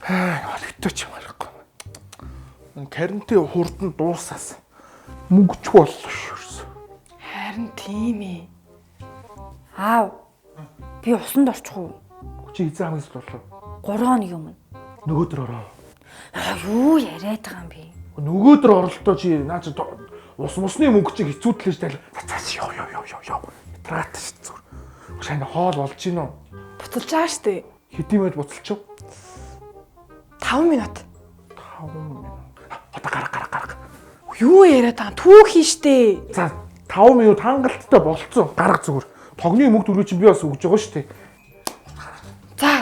Олигтой ч юм аргагүй. Карантин хурдан дуусаас мөнгөч боллоо шүү. Харин тийм ээ. Аав. Би усанд орчих уу? Чи эзэн хамгаас боллоо. 3 хоногийн өмнө. Нөгөөдөр ороо. Юу яриад байгаа юм бэ? Нөгөөдөр оролтоо чи наа чи усны мөнгө чи хэцүүтлээж тайл. Цаас ёо. Трат шүү зүр. Шань хоол болж гин үү? Буцалж байгаа штэ. Хэдийн мэд буцалчих. 5 минут. 5 минут. Одоо гарга. Юу яриад байгаа? Түүх хийн штэ. За 5 минут хангалттай болцсон. Гарга зүгээр. Тогны мөнгө төрөө чи би бас өгж байгаа шүү дээ. За.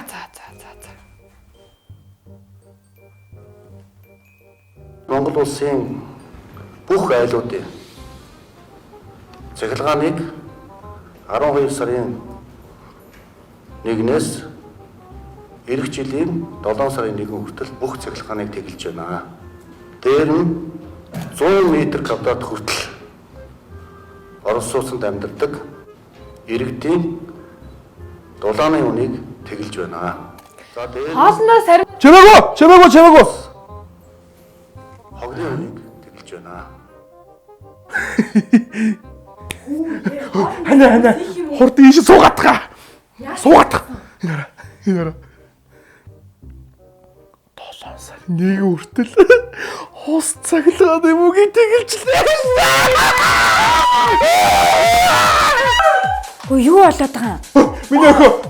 Монгол улсын бүх айлуудын цахилгааныг 12 сарын 1-ээс эх жилийн 7 сарын 1 хүртэл бүх цахилгааныг тэглэж байна. Дээр нь 100 м2 хүртэл орон сууцнд амьдардаг иргэдийн дулааны үнийг тэглэж байна. За дээр Хоолндоо сарив. Чимээгүй. хогны үнийг тэглэж байна. Хана. Хурд ийш суугаатга. Энэ 7 сарын 1 хүртэл хус цаглагааны мөгийг тэгэлжлээ. Юу болоод байгаа юм?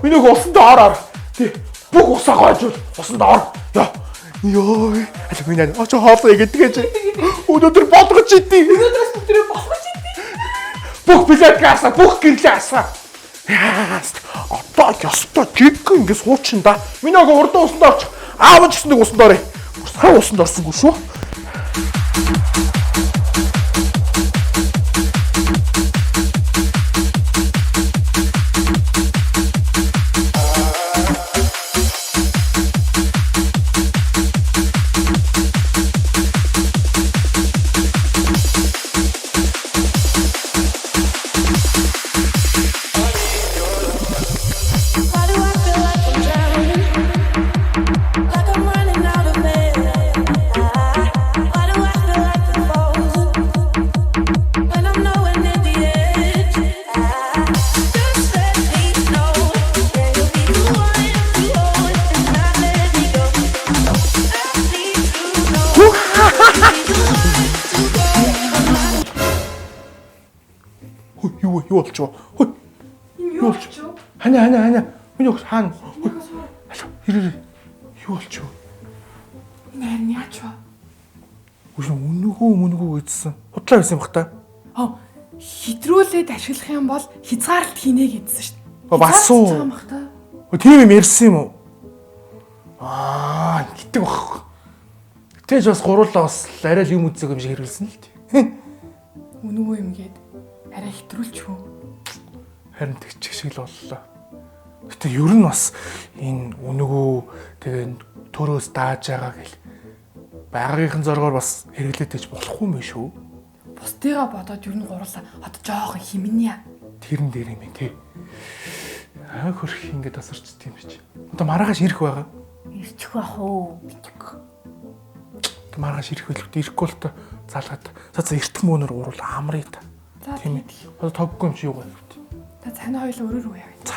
Миний усанд ороо. Тий. Бүх усаа гойжул усанд ор. Ёо. Аль минь очоо хоолоо игээдгэж. Өнөөдөр болгож идэв. Өнөөдрөөс бүгдээ болох шээ. Бүх билет гаса, бүх гэрлээсаа. Одоо ёстой жиггэн ингэ суучин да. Миний урд усанд орч. Аав ч гэсэн нэг усанд орё. Сайн усанд орсонгүй шүү. Юу болчихоо. Юу болчихоо? Хана. Миний хаана? Ирээ. Юу болчихоо? Нэр яач вэ? Үнэгүй гэдсэн. Худлаа байсан юм бах та. Хитрүүлээд ашиглах юм бол хязгаарлалт хийнэ гэдсэн шүү дээ. Бас уу. Тийм юм ярьсан юм уу? Гэтэг бах. Тэгж бас гурлаа бас арай л юм үзэг юм шиг хэрүүлсэн л тий. Үнэгүй юм гээд арай хитрүүлчихв. Харин тэгчих шиг л боллоо. Гэтэ ер нь бас энэ үнэгүй тэгээ төрөөс дааж байгаа гэл байгаагийнхан зоргоор бас хэрэглээдэж болохгүй юм шүү. Бусдыгаа бодоод ер нь гурлаа одоо жоохон химнэ. Тэрэн дээр юм тий. Хөрх ингэж тасарчт юм чи. Одоо маргааш ирэх байгаа. Ирчих байх уу? Бичих. Маргааш ирэх байлгүй ирэхгүй л та залгаад. За эртхэн мөнөр уруул амрыг та. Тийм ээ. Одоо тоггүй юм чи юу байна? Та цаана хоёул өрөөр үе. За.